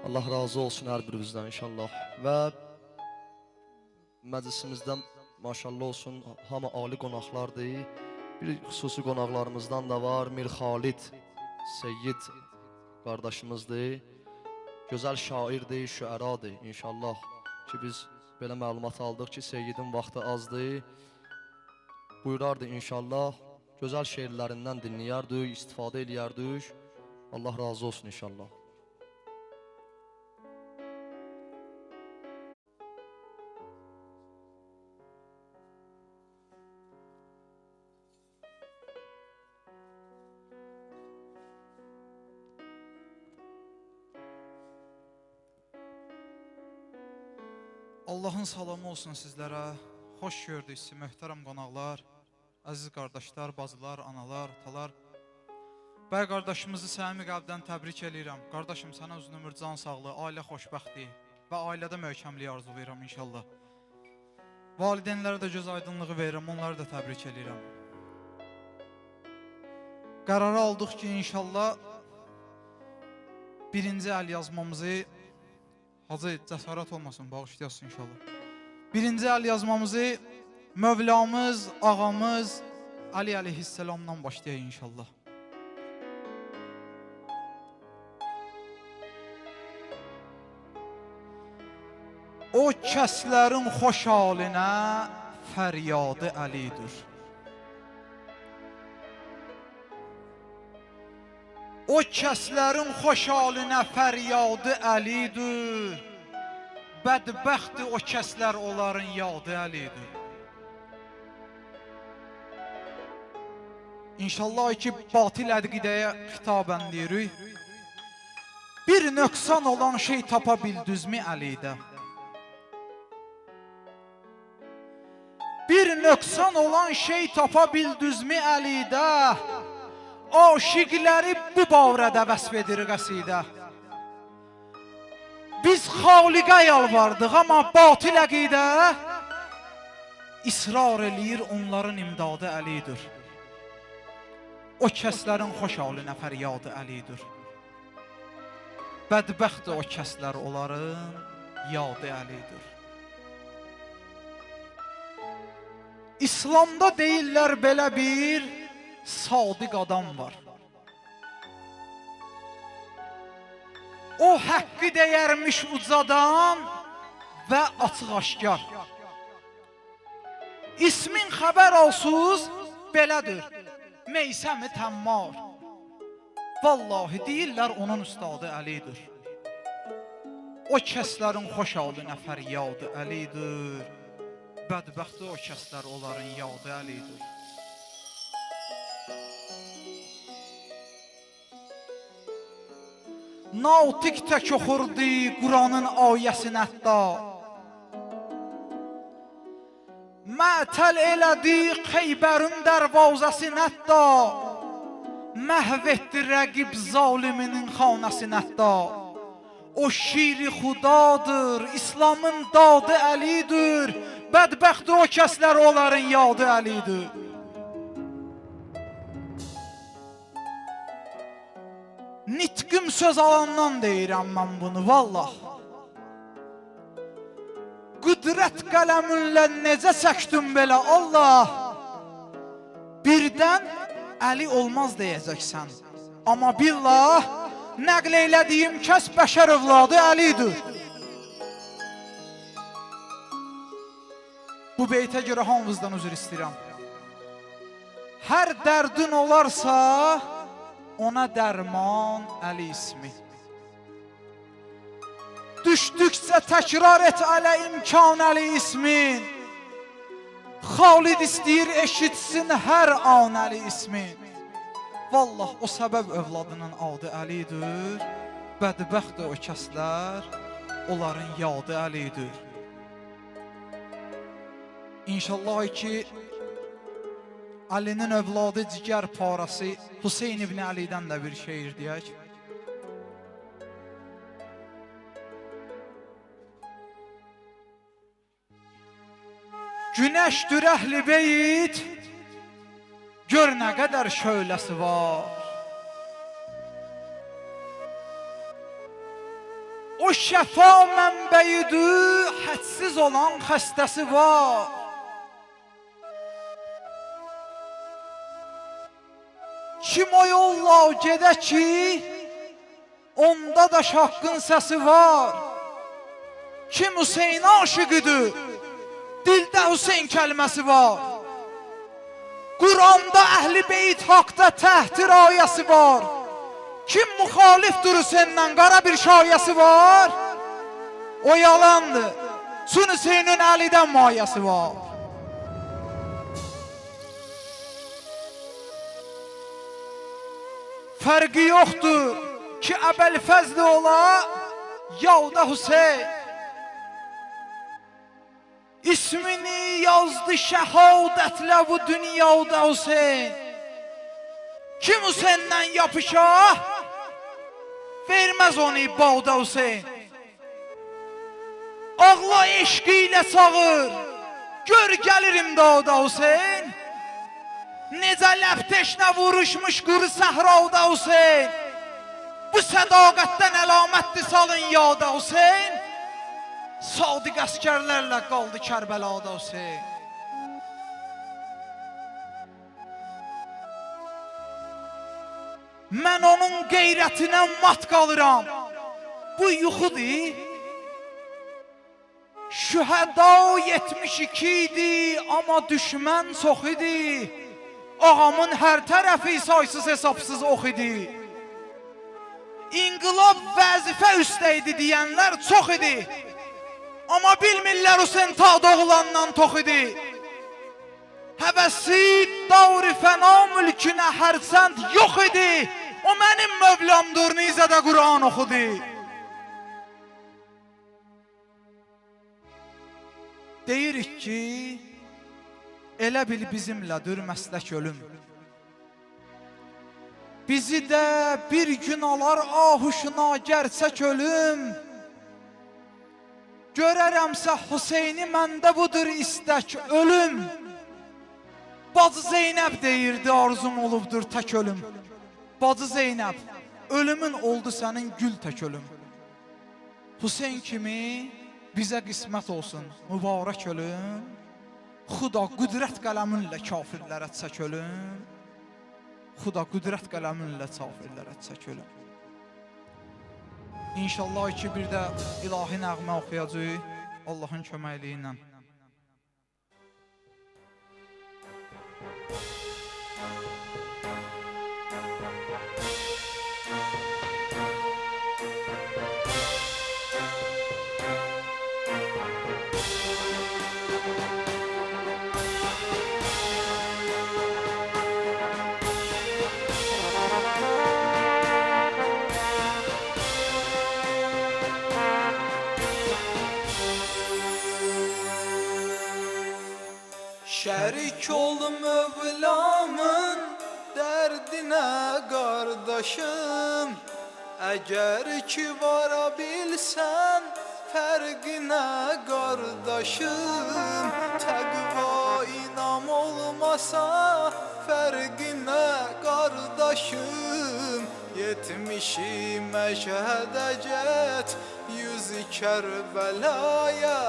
Allah razı olsun hər birimizdən inşallah. Və məclisimizdən maşallah olsun hamı ali qonaqlardır. Bir xüsusi qonaqlarımızdan da var. Mir Xalid Seyyid qardaşımızdır. Gözəl şairdir, şüəradır inşallah. Ki biz belə məlumat aldıq ki Seyyidin vaxtı azdır. Buyurardı inşallah. Gözəl şeirlərindən dinləyərdik, istifadə eləyərdik. Allah razı olsun inşallah. Allahın salamı olsun sizlərə. Xoş gördük sizi, möhtərəm qonaqlar, əziz qardaşlar, bacılar, analar, atalar. Bəy qardaşımızı səmimi qəlbdən təbrik edirəm. Qardaşım, sənə uzun ömür, can sağlığı, ailə xoşbəxtliyi və ailədə möhkəmliyi arzulayıram inşallah. Valideynlərə də göz aydınlığı verirəm, onları da təbrik edirəm. Qərarı aldıq ki, inşallah birinci əl yazmamızı, Hacı cəsarət olmasın, bağışlayasın inşallah. Birinci əl yazmamızı Mövlamız, ağamız Ali əleyhisselamdan başlayaq inşallah. O kəslərin xoş halinə fəryadı Əlidir. O kəslərin xoş halinə fəryadı Əlidir. Bədbəxti o kəslər onların yadı Əlidir. İnşallah ki, batil əqidəyə xitabən deyirik. Bir nöqsan olan şey tapa bildüzmü Əlidə? Bir nöqsan olan şey tapa bildüzmü Əlidə? Aşiqləri bu bavrədə vəsf edir qəsidə. Biz xaliqə yalvardıq, amma batil əqidə israr eləyir, onların imdadı Əlidir. O kəslərin xoş halinə fəryadı Əlidir. Bədbəxt o kəslər onların yadı Əlidir. İslamda deyirlər belə bir sadiq adam var. O haqqı deyərmiş ucadan və açıq aşkar. İsmin xəbər olsuz belədir, Meysəm-i Təmmar. Vallahi deyirlər onun ustadı Əlidir. O kəslərin xoş halinə fəryadı Əlidir. Bədbəxti o kəslər onların yadı Əlidir. Natik tək oxurdu Quranın ayəsini hətta. Mətəl elədi Xeybərin dərvazəsini hətta. Məhv etdi rəqib zaliminin xanəsini hətta. O şiri xudadır, İslamın dadı Əlidir. Bədbəxt o kəslər onların yadı Əlidir. Nitqim söz alandan deyirəm mən bunu, vallah. Qüdrət qələminlə necə çəkdim belə, Allah. Birdən Əli olmaz deyəcəksən. Amma billah, nəql eylədiyim kəs bəşər övladı Əlidir. Bu beytə görə hamınızdan üzr istəyirəm. Hər dərdin olarsa, ona dərman Əli ismi. Düşdükcə təkrar et ələ imkan Əli ismin. Xalid istəyir eşitsin hər an Əli ismin. Vallah o səbəb övladının adı Əlidir. Bədbəxt o kəslər onların yadı Əlidir. İnşallah ki Əlinin övladı cigər parası Hüseyn ibn Əlidən də bir şeir deyək. Günəşdür əhli beyt, gör nə qədər şöyləsi var. O şəfa mənbəyidir, hədsiz olan xəstəsi var. Kim o yolla gedə ki, onda da şaqqın səsi var. Kim Hüseyin aşıqıdır, dildə Hüseyin kəlməsi var. Quranda əhl-i beyt haqda təhtir ayəsi var. Kim müxalifdir Hüseyndən qara bir şayəsi var. O yalandır, Sun Hüseynin Əlidən mayəsi var. Fərqi yoxdur ki, Əbəlfəzli ola, yavda Hüseyin. İsmini yazdı şəhadətlə bu dünyada Hüseyin. Kim Hüseyndən yapışa, verməz onu bağda Hüseyin. Ağla eşqi ilə çağır, gör gəlirim dağda Hüseyin. Necə ləpteşlə vuruşmuş quru səhrada Hüseyin. Bu sədaqətdən əlamətdir salın yada Hüseyin. Sadiq əskərlərlə qaldı Kərbəlada Hüseyin. Mən onun qeyrətinə mat qalıram. Bu yuxudur. Şühəda 72 idi, amma düşmən çox idi. Ağamın hər tərəfi saysız hesabsız ox idi. İnqilab vəzifə üstəydi deyənlər çox idi. Amma bilmirlər Hüseyin ta doğulandan tox idi. Həvəsi davr-i fəna mülkünə hərçənd yox idi. O mənim Mövlamdır, nizədə Quran oxudu. Deyirik ki, elə bil bizimlədir məslək ölüm. Bizi də bir gün alar ahuşuna gerçək ölüm. Görərəmsə Hüseyni məndə budur istək ölüm. Bacı Zeynəb deyirdi arzum olubdur tək ölüm. Bacı Zeynəb, ölümün oldu sənin gül tək ölüm. Hüseyin kimi bizə qismət olsun mübarək ölüm. Xuda qüdrət qələminlə kafirlərə çək ölüm. Xuda qüdrət qələminlə kafirlərə çək ölüm. İnşallah ki, bir də ilahi nəğmə oxuyacaq Allahın köməkliyi ilə. Şərik ol Mövlamın dərdinə qardaşım. Əgər ki vara bilsən fərqinə qardaşım. Təqva inam olmasa fərqinə qardaşım. Yetmişim məşhədə get yüzü Kərbəlaya.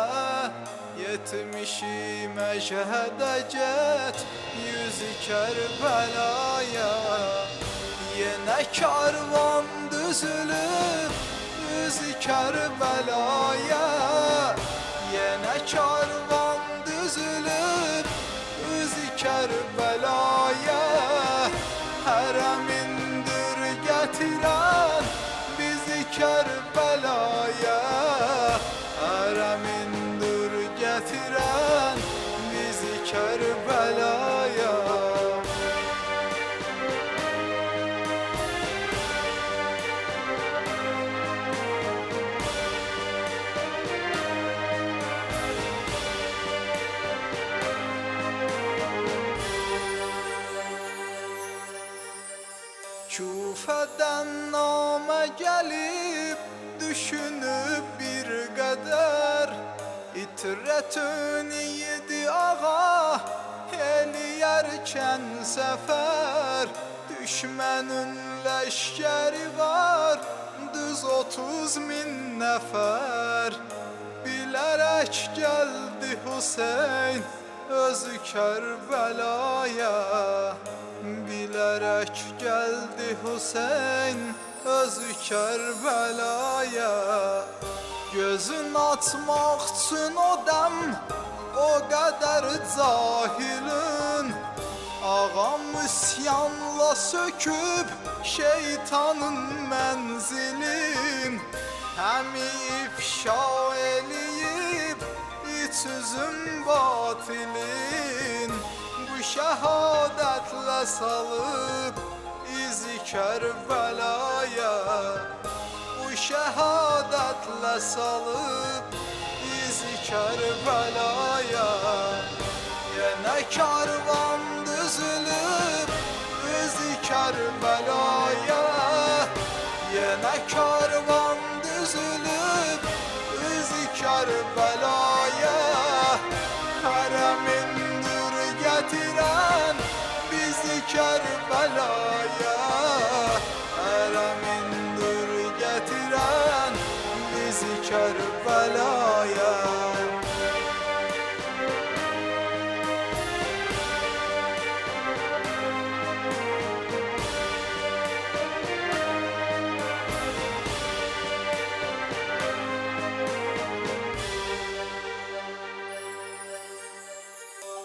Yetmişim məşhədə get yüzü Kərbəlaya. Yenə karvan düzülüb yüzü Kərbəlaya. Yenə karvan düzülüb yüzü Kərbəlaya. Hərəmindir gətirən bizi Kərbəlaya. Hərəmindir gətirən bizi Kərbəlaya. Küfədən namə gəlib düşünüb bir qədər. İtrətün yedi ağa eləyərkən səfər. Düşmənin ləşkəri var düz 130 min nəfər bilərək gəldi Hüseyn özü Kərbəlaya. Bilərək gəldi Hüseyn özü Kərbəlaya. Gözün açmaq üçün o dəm o qədər cahilin, ağam üsyanla söküb şeytanın mənzilin. Həmi ifşa eləyib iç üzüm batilin, bu şəhadətlə salıb izi Kərbəlaya. Bu şəhadətlə salıb izi Kərbəlaya. Yenə karvan düzülüb izi Kərbəlaya. Yenə karvan düzülüb izi Kərbəlaya. Hərəmindir gətirən bizi Kərbəlaya. Hərəmindir gətirən bizi Kərbəlaya.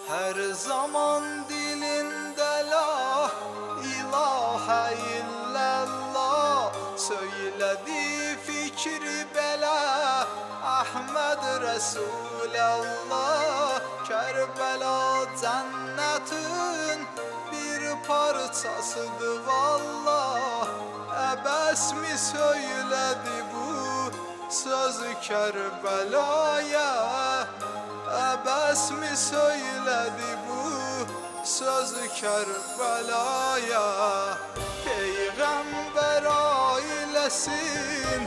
Hər zaman dilində la ilahə illallah söylədi fikri belə Əhməd Rəsulallah. Kərbəla cənnətin bir parçasıdır vallah. Əbəs mi söylədi bu sözü Kərbəlaya? Əbəs mi söylədi bu sözü Kərbəlaya? Peyğəmbər ailəsin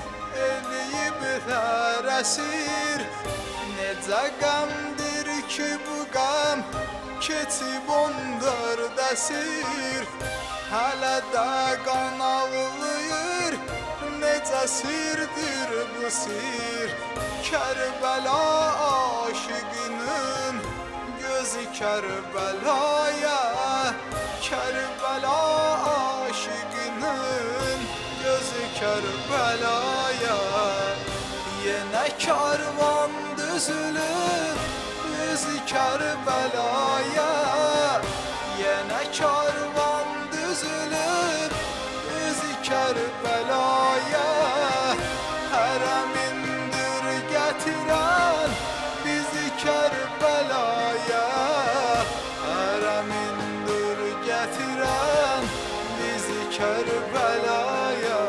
eləyiblər əsir. Necə qəmdir ki bu qəm keçib 14 əsir. Hələ də qan ağlayır, necə sirdir bu sir. Kərbəla aşıqının gözü Kərbəlaya. Kərbəla aşıqının gözü Kərbəlaya. Yenə karvan düzülüb üzü Kərbəlaya. Yenə karvan düzülüb üzü Kərbəlaya. Hərəmindir gətirən bizi Kərbəlaya. Hərəmindir gətirən bizi Kərbəlaya.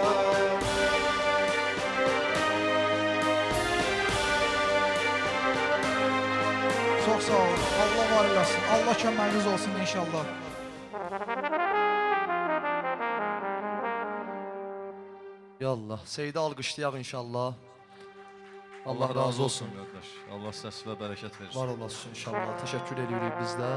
Çox sağ olun. Allah var eləsin. Allah köməyiniz olsun inşallah. Yallah, Seyidi alqışlayaq inşallah. Allah razı olsun. Qardaş. Allah səs və bərəkət versin. Var olasın inşallah. Təşəkkür edirik biz də.